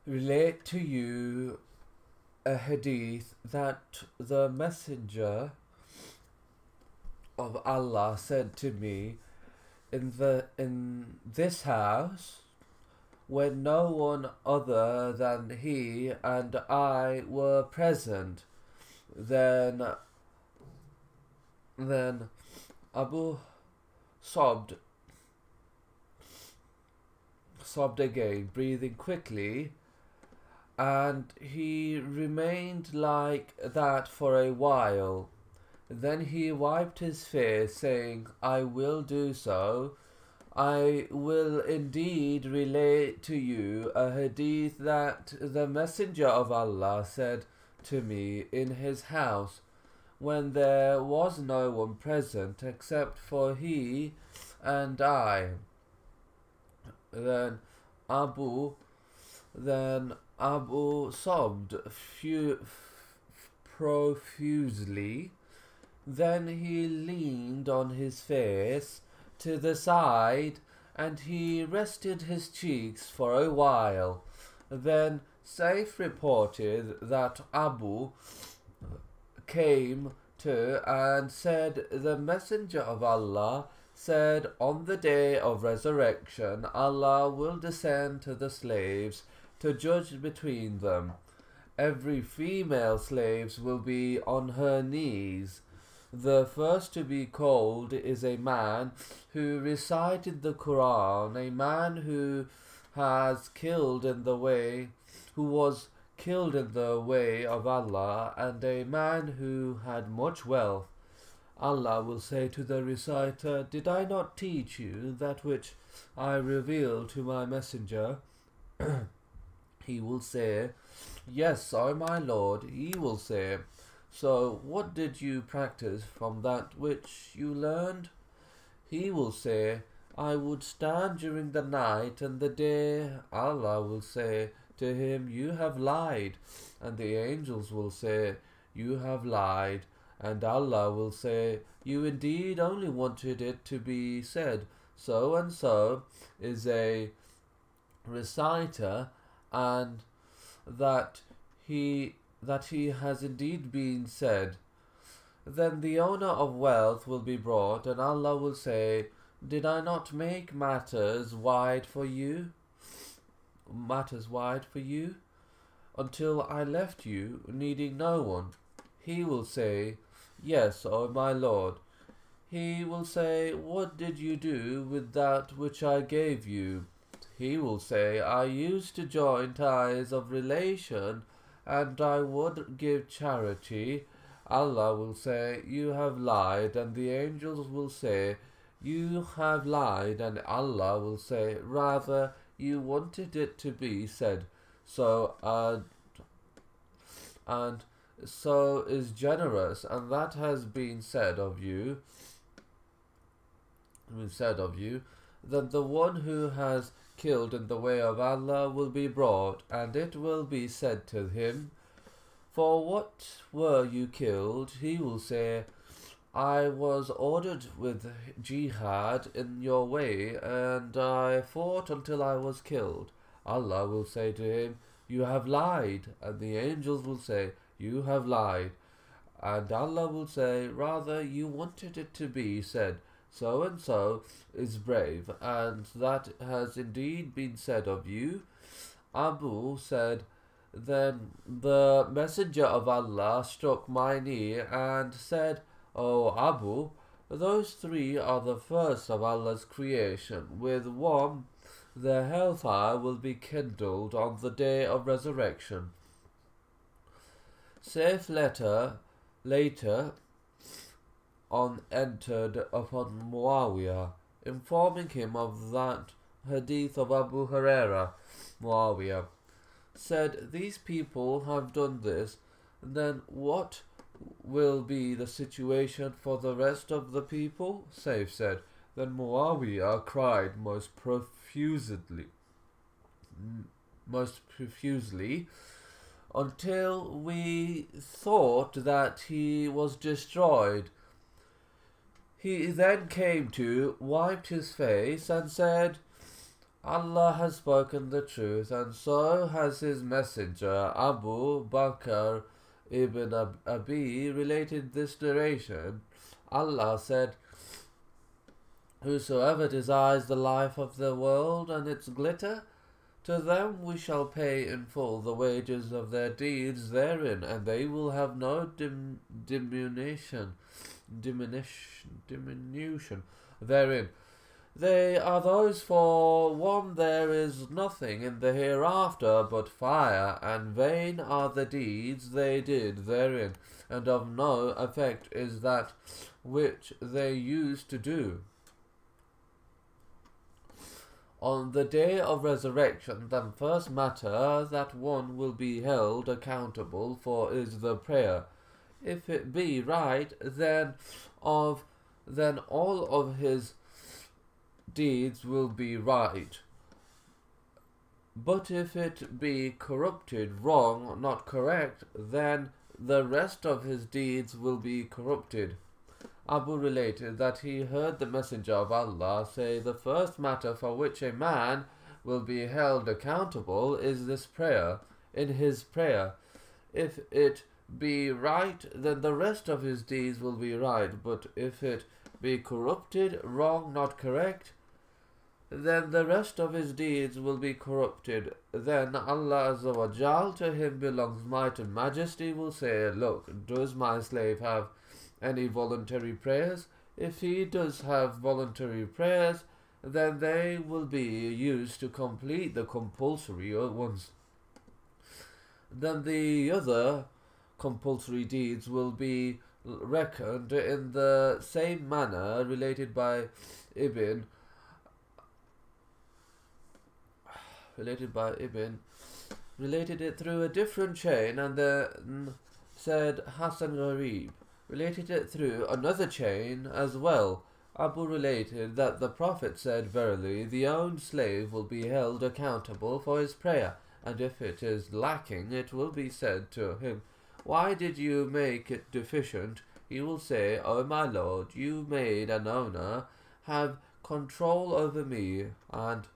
relate to you a hadith that the Messenger of Allah said to me in this house when no one other than he and I were present. Then Abu sobbed again, breathing quickly, and he remained like that for a while. Then he wiped his face, saying, I will do so. I will indeed relate to you a hadith that the Messenger of Allah said to me in his house when there was no one present except for he and I. Then Abu sobbed profusely. Then he leaned on his face to the side and he rested his cheeks for a while. Then Saif reported that Abu came to and said, the Messenger of Allah said, on the day of resurrection Allah will descend to the slaves to judge between them. Every female slave will be on her knees. The first to be called is a man who recited the Quran, a man who was killed in the way of Allah, and a man who had much wealth. Allah will say to the reciter, did I not teach you that which I revealed to my messenger? He will say, yes, O my Lord. He will say, so what did you practice from that which you learned? He will say, I would stand during the night and the day. Allah will say to him, you have lied. And the angels will say, you have lied. And Allah will say, you indeed only wanted it to be said, so and so is a reciter, and that he has indeed been said. Then the owner of wealth will be brought, and Allah will say, did I not make matters wide for you until I left you needing no one? He will say, yes, O my Lord. He will say, what did you do with that which I gave you? He will say, I used to join ties of relation, and I would give charity. Allah will say, you have lied, and the angels will say, you have lied, and Allah will say, rather, you wanted it to be said, so and so is generous, and that has been said of you, then the one who has killed in the way of Allah will be brought, and it will be said to him, for what were you killed? He will say, I was ordered with jihad in your way, and I fought until I was killed. Allah will say to him, you have lied, and the angels will say, you have lied. And Allah will say, rather, you wanted it to be said, so and so is brave, and that has indeed been said of you. Abu said, then the Messenger of Allah struck my knee and said, O Abu, those three are the first of Allah's creation. With one, the hellfire will be kindled on the day of resurrection. Saif later on entered upon Muawiyah, informing him of that hadith of Abu Huraira. Muawiyah said, these people have done this, then what will be the situation for the rest of the people? Saif said, then Muawiyah cried most profusely until we thought that he was destroyed. He then came to, wiped his face, and said, Allah has spoken the truth, and so has his messenger. Abu Bakr ibn Abi related this narration. Allah said, "Whosoever desires the life of the world and its glitter, to them we shall pay in full the wages of their deeds therein, and they will have no diminution therein. They are those for one there is nothing in the hereafter but fire, and vain are the deeds they did therein, and of no effect is that which they used to do." On the day of resurrection, the first matter that one will be held accountable for is the prayer. If it be right, then all of his deeds will be right. But if it be corrupted, wrong, not correct, then the rest of his deeds will be corrupted. Abu related that he heard the Messenger of Allah say, "The first matter for which a man will be held accountable is this prayer, in his prayer. If it be right, then the rest of his deeds will be right, but if it be corrupted, wrong, not correct, then the rest of his deeds will be corrupted. Then Allah Azza wa Jal, to him belongs might and majesty, will say, 'Look, does my slave have any voluntary prayers? If he does have voluntary prayers, then they will be used to complete the compulsory ones. Then the other compulsory deeds will be reckoned in the same manner." Related it through a different chain, and then said Hassan Gharib related it through another chain as well. Abu related that the Prophet said, "Verily, the owned slave will be held accountable for his prayer, and if it is lacking, it will be said to him, 'Why did you make it deficient?' He will say, 'O my Lord, you made an owner have control over me, and